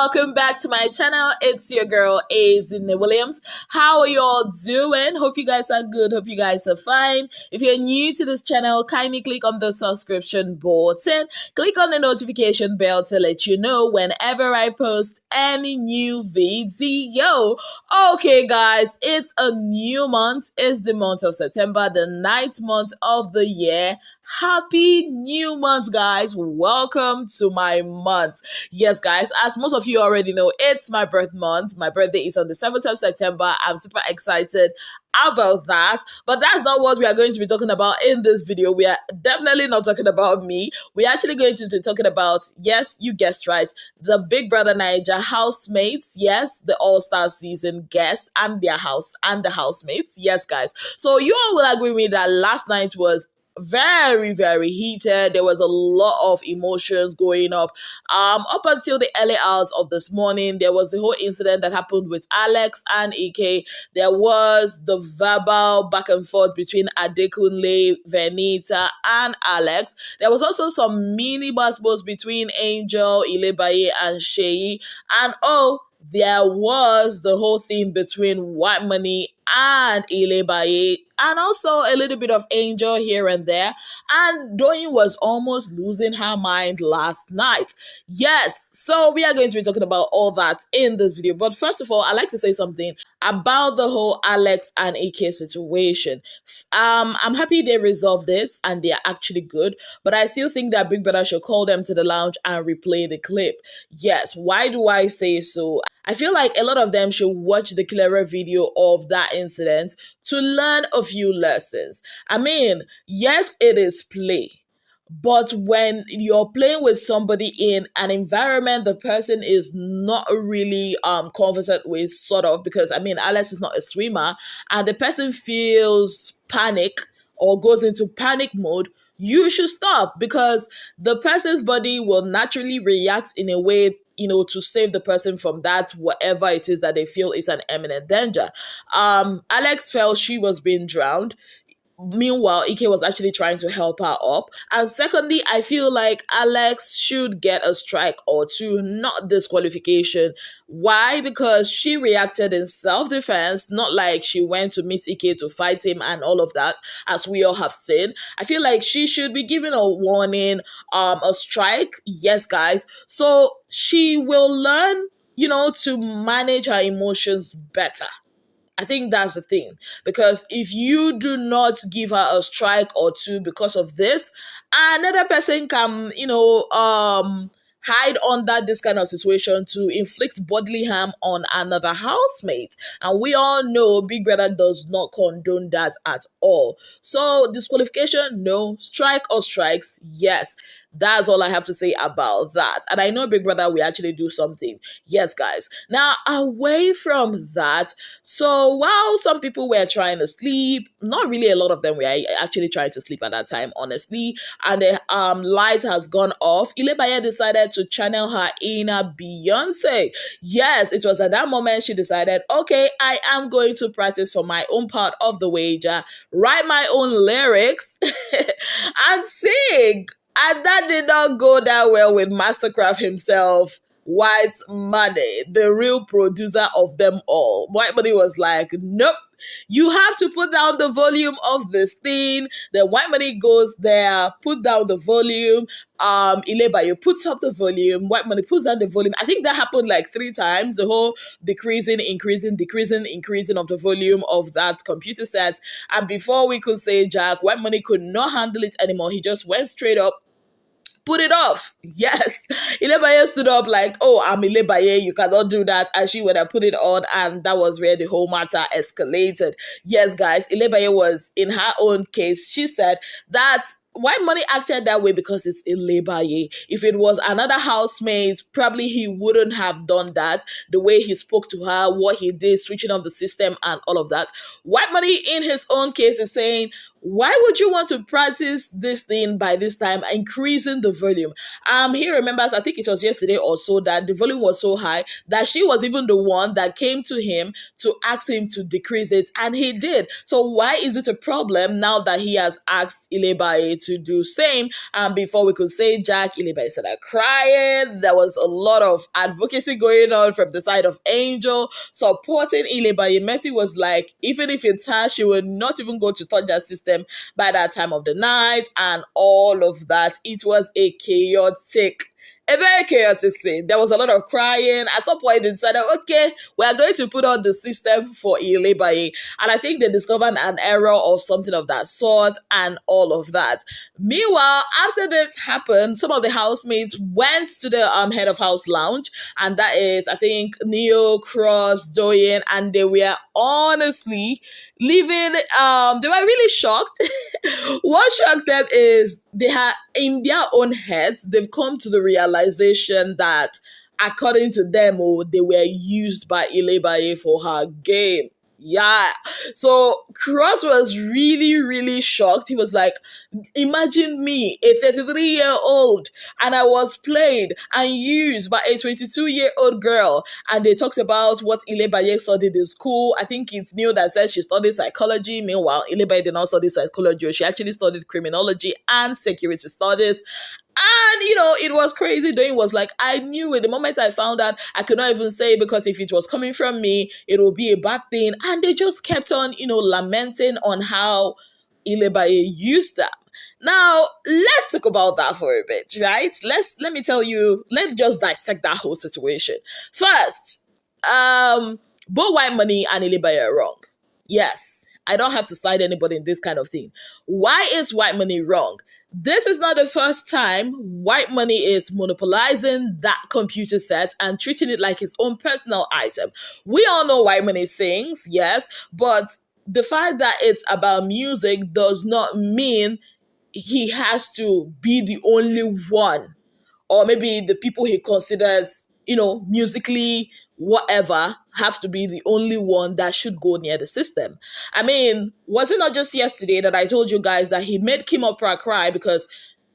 welcome back to my channel. It's your girl Azine Williams. How are y'all doing? Hope you guys are good. Hope you guys are fine. If you're new to this channel, kindly click on the subscription button. Click on the notification bell to let you know whenever I post any new video. Okay guys, it's a new month. It's the month of September, the 9th month of the year. Happy new month, guys. Welcome to my month. Yes, guys, as most of you already know, it's my birth month. My birthday is on the 7th of September. I'm super excited about that, but that's not what we are going to be talking about in this video. We are definitely not talking about me. We're actually going to be talking about, yes, you guessed right, the Big Brother Naija housemates. Yes, the all-star season guests and their the housemates. Yes, guys, so you all will agree with me that last night was very heated. There was a lot of emotions going up until the early hours of this morning. There was the whole incident that happened with Alex and Ike. There was the verbal back and forth between Adekunle, Venita and Alex. There was also some mini battles between Angel, Ilebaye and Sheyi, and there was the whole thing between Whitemoney and Ilebaye, and also a little bit of Angel here and there. And Doyin was almost losing her mind last night. Yes, so we are going to be talking about all that in this video. But first of all, I'd like to say something about the whole Alex and Ike situation. I'm happy they resolved it and they are actually good, but I still think that Big Brother should call them to the lounge and replay the clip. Yes, why do I say so? I feel like a lot of them should watch the clearer video of that incident to learn a few lessons. I mean, yes, it is play. But when you're playing with somebody in an environment the person is not really conversant with, sort of, because I mean, Alex is not a swimmer, and the person feels panic or goes into panic mode, you should stop, because the person's body will naturally react in a way, to save the person from that, whatever it is that they feel is an imminent danger. Alex felt she was being drowned. Meanwhile, Ike was actually trying to help her up. And secondly, I feel like Alex should get a strike or two, not disqualification. Why? Because she reacted in self-defense, not like she went to meet Ike to fight him and all of that, as we all have seen. I feel like she should be given a warning, a strike. Yes, guys. So she will learn, to manage her emotions better. I think that's the thing, because if you do not give her a strike or two because of this, another person can, hide under this kind of situation to inflict bodily harm on another housemate. And we all know Big Brother does not condone that at all. So disqualification, no. Strike or strikes, yes. That's all I have to say about that. And I know Big Brother will actually do something. Yes, guys. Now, away from that, so while some people were trying to sleep, not really a lot of them were actually trying to sleep at that time, honestly, and the light has gone off, Ilebaye decided to channel her inner Beyonce. Yes, it was at that moment she decided, okay, I am going to practice for my own part of the wager, write my own lyrics, and sing. And that did not go that well with Mastercraft himself, Whitemoney, the real producer of them all. Whitemoney was like, nope, you have to put down the volume of this thing. Then Whitemoney goes there, put down the volume. Ilebaye puts up the volume. Whitemoney puts down the volume. I think that happened like 3 times. The whole decreasing of the volume of that computer set. And before we could say Jack, Whitemoney could not handle it anymore. He just went straight up, put it off. Yes. Ilebaye stood up like, oh, I'm Ilebaye, you cannot do that. And she would have put it on, and that was where the whole matter escalated. Yes, guys, Ilebaye was, in her own case, she said that Whitemoney acted that way because it's Ilebaye. If it was another housemate, probably he wouldn't have done that. The way he spoke to her, what he did, switching off the system and all of that. Whitemoney, in his own case, is saying why would you want to practice this thing by this time, increasing the volume? He remembers, I think it was yesterday or so, that the volume was so high that she was even the one that came to him to ask him to decrease it, and he did. So why is it a problem now that he has asked Ilebaye to do same? And before we could say Jack, Ilebaye started crying. There was a lot of advocacy going on from the side of Angel supporting Ilebaye. Mercy was like, even if it's her, she would not even go to touch that system by that time of the night, and all of that. It was a very chaotic scene. There was a lot of crying. At some point, they decided, okay, we are going to put on the system for Ilebaye. And I think they discovered an error or something of that sort and all of that. Meanwhile, after this happened, some of the housemates went to the head of house lounge, and that is, I think, Neo, Cross, Doyen, and they were honestly leaving. They were really shocked. What shocked them is they had, in their own heads, they've come to the realization that according to them, they were used by Ilebaye for her game. Yeah. So Cross was really, really shocked. He was like, imagine me, a 33-year-old, and I was played and used by a 22-year-old girl. And they talked about what Ilebaye studied in school. I think it's Neil that said she studied psychology. Meanwhile, Ilebaye did not study psychology. She actually studied criminology and security studies. And, it was crazy. Doing was like, I knew it. The moment I found out, I could not even say, because if it was coming from me, it would be a bad thing. And they just kept on, lamenting on how Ilebaye used them. Now, let's talk about that for a bit, right? Let's just dissect that whole situation. First, both Whitemoney and Ilebaye are wrong. Yes, I don't have to slide anybody in this kind of thing. Why is Whitemoney wrong? This is not the first time Whitemoney is monopolizing that computer set and treating it like his own personal item. We all know Whitemoney sings, yes, but the fact that it's about music does not mean he has to be the only one, or maybe the people he considers, musically whatever, have to be the only one that should go near the system. I mean, was it not just yesterday that I told you guys that he made Kim Opera cry because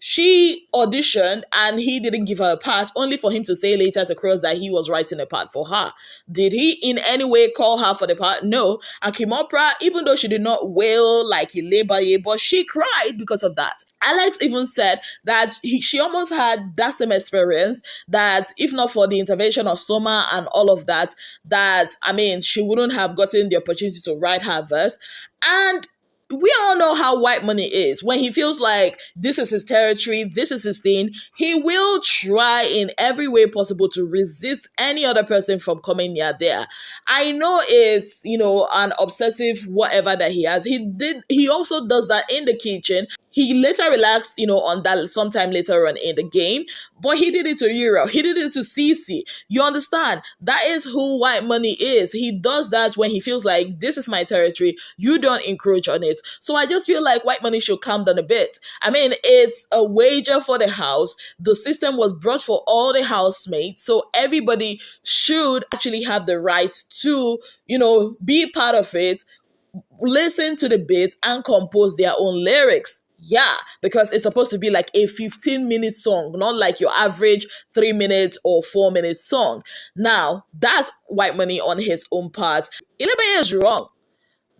she auditioned and he didn't give her a part, only for him to say later to Cross that he was writing a part for her? Did he in any way call her for the part? No. And Kim Opera, even though she did not wail like Ilebaye, but she cried because of that. Alex even said that she almost had that same experience, that if not for the intervention of Soma and all of that, she wouldn't have gotten the opportunity to write her verse. And we all know how Whitemoney is. When he feels like this is his territory, this is his thing, he will try in every way possible to resist any other person from coming near there. I know it's, an obsessive whatever that he has. He also does that in the kitchen. He later relaxed, on that sometime later on in the game, but he did it to Europe. He did it to CC. You understand? That is who Whitemoney is. He does that when he feels like this is my territory. You don't encroach on it. So I just feel like Whitemoney should calm down a bit. I mean, it's a wager for the house. The system was brought for all the housemates. So everybody should actually have the right to, be part of it, listen to the beats and compose their own lyrics. Yeah, because it's supposed to be like a 15-minute song, not like your average 3 minutes or 4 minute song. Now, that's Whitemoney on his own part. Ilebaye is wrong.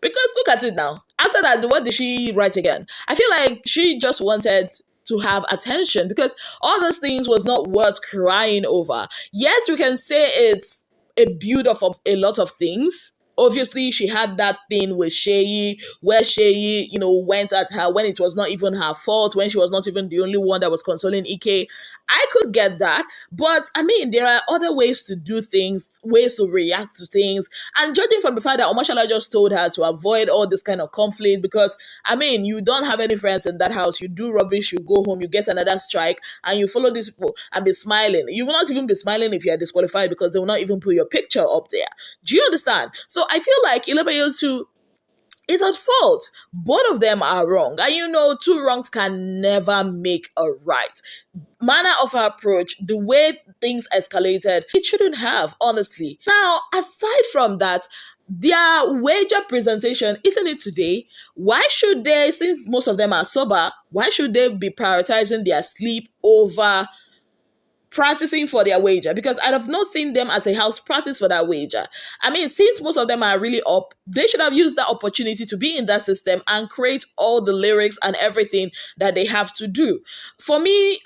Because look at it now. After that, what did she write again? I feel like she just wanted to have attention, because all those things was not worth crying over. Yes, we can say it's a build-up of a lot of things. Obviously, she had that thing with Sheyi, where Sheyi, went at her when it was not even her fault, when she was not even the only one that was consoling Ike. I could get that, but there are other ways to do things, ways to react to things. And judging from the fact that Omashala just told her to avoid all this kind of conflict, because, you don't have any friends in that house, you do rubbish, you go home, you get another strike, and you follow these people and be smiling. You will not even be smiling if you are disqualified, because they will not even put your picture up there. Do you understand? So I feel like Ilebaye too is at fault. Both of them are wrong. And two wrongs can never make a right. Manner of her approach, the way things escalated, it shouldn't have, honestly. Now, aside from that, their wager presentation, isn't it today? Why should they, since most of them are sober, why should they be prioritizing their sleep over practicing for their wager? Because I have not seen them as a house practice for that wager. I mean, since most of them are really up, they should have used that opportunity to be in that system and create all the lyrics and everything that they have to do. For me,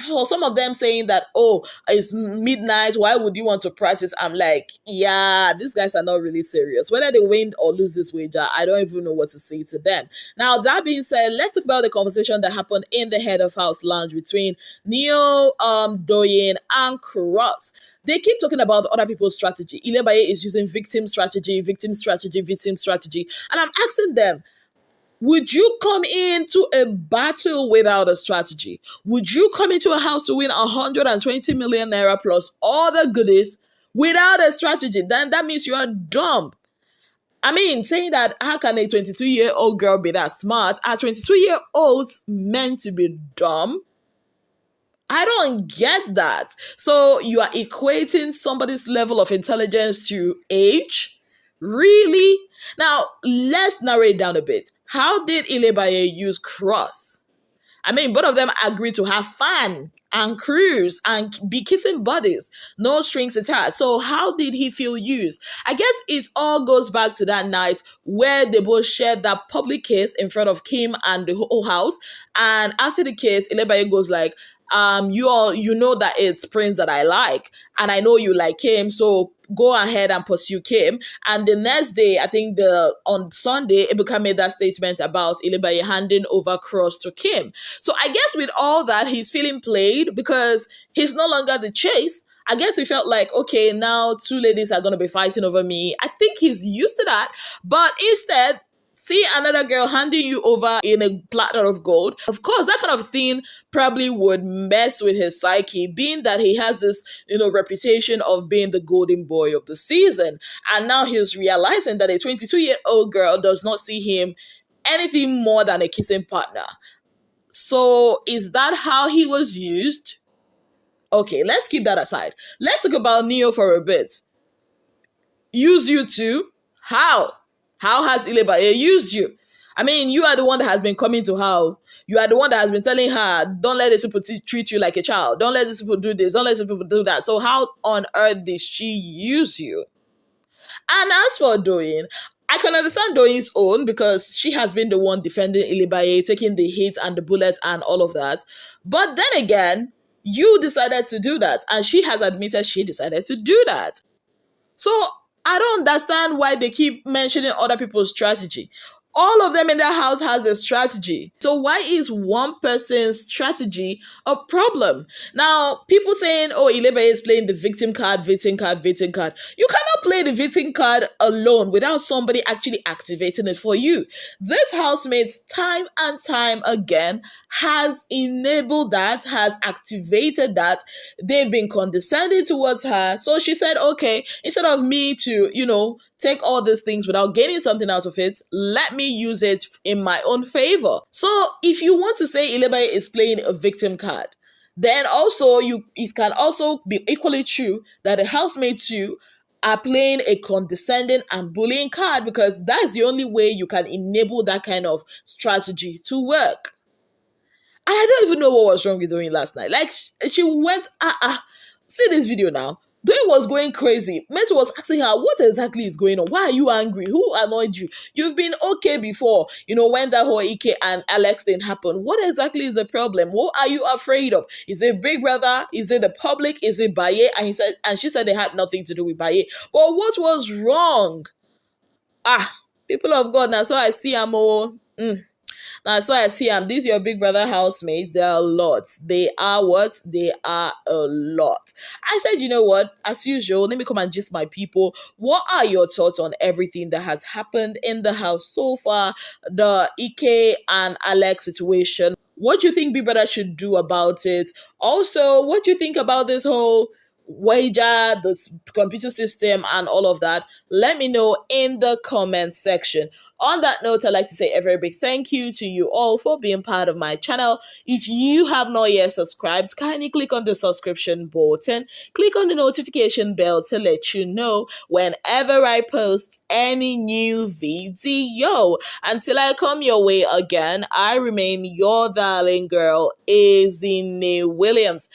for some of them saying that, oh, it's midnight, why would you want to practice? I'm like, yeah, these guys are not really serious. Whether they win or lose this wager, I don't even know what to say to them. Now, that being said, let's talk about the conversation that happened in the head of house lounge between Neo, Doye, and Cross. They keep talking about other people's strategy. Ilebaye is using victim strategy, victim strategy, victim strategy. And I'm asking them, would you come into a battle without a strategy? Would you come into a house to win 120 million naira plus all the goodies without a strategy? Then that means you are dumb. I mean, saying that, how can a 22-year-old girl be that smart? Are 22-year-olds meant to be dumb? I don't get that. So you are equating somebody's level of intelligence to age? Really? Now, let's narrow it down a bit. How did Ilebaye use Cross? I mean, both of them agreed to have fun and cruise and be kissing buddies, no strings attached. So how did he feel used? I guess it all goes back to that night where they both shared that public kiss in front of Kim and the whole house. And after the kiss, Ilebaye goes like, you know that it's Prince that I like, and I know you like him, so go ahead and pursue Kim. And the next day, I think on Sunday, Ebuka made that statement about Ilebaye handing over Cross to Kim. So I guess with all that, he's feeling played because he's no longer the chase. I guess he felt like, okay, now two ladies are going to be fighting over me. I think he's used to that. But instead, see another girl handing you over in a platter of gold. Of course, that kind of thing probably would mess with his psyche, being that he has this, reputation of being the golden boy of the season. And now he's realizing that a 22-year-old girl does not see him anything more than a kissing partner. So is that how he was used? Okay, let's keep that aside. Let's talk about Neo for a bit. Use you too? How? How has Ilebaye used you? I mean, you are the one that has been coming to her. You are the one that has been telling her, don't let these people treat you like a child. Don't let these people do this. Don't let these people do that. So how on earth did she use you? And as for Doyin, I can understand Doyin's own because she has been the one defending Ilebaye, taking the hit and the bullets and all of that. But then again, you decided to do that. And she has admitted she decided to do that. So I don't understand why they keep mentioning other people's strategy. All of them in their house has a strategy. So why is one person's strategy a problem? Now, people saying, oh, Ilebaye is playing the victim card, victim card, victim card. You cannot play the victim card alone without somebody actually activating it for you. This housemates, time and time again, has enabled that, has activated that. They've been condescending towards her. So she said, okay, instead of me to, take all these things without getting something out of it, let me use it in my own favor. So if you want to say Ilebaye is playing a victim card, then also it can also be equally true that the housemates too are playing a condescending and bullying card, because that's the only way you can enable that kind of strategy to work. And I don't even know what was wrong with Doyin last night. Like, she went, see this video now. Doyin was going crazy. Messi was asking her, what exactly is going on? Why are you angry? Who annoyed you? You've been okay before, when that whole Ike and Alex thing happened. What exactly is the problem? What are you afraid of? Is it Big Brother? Is it the public? Is it Baye? And she said they had nothing to do with Baye. But what was wrong? People of God, now so I see I'm all... Now, so I see these your Big Brother housemates, they are a lot. They are what? They are a lot. I said, you know what? As usual, let me come and gist my people. What are your thoughts on everything that has happened in the house so far? The Ike and Alex situation. What do you think Big Brother should do about it? Also, what do you think about this whole wager, the computer system, and all of that, let me know in the comment section. On that note, I'd like to say a very big thank you to you all for being part of my channel. If you have not yet subscribed, kindly click on the subscription button, click on the notification bell to let you know whenever I post any new video. Until I come your way again, I remain your darling girl, Azine Williams.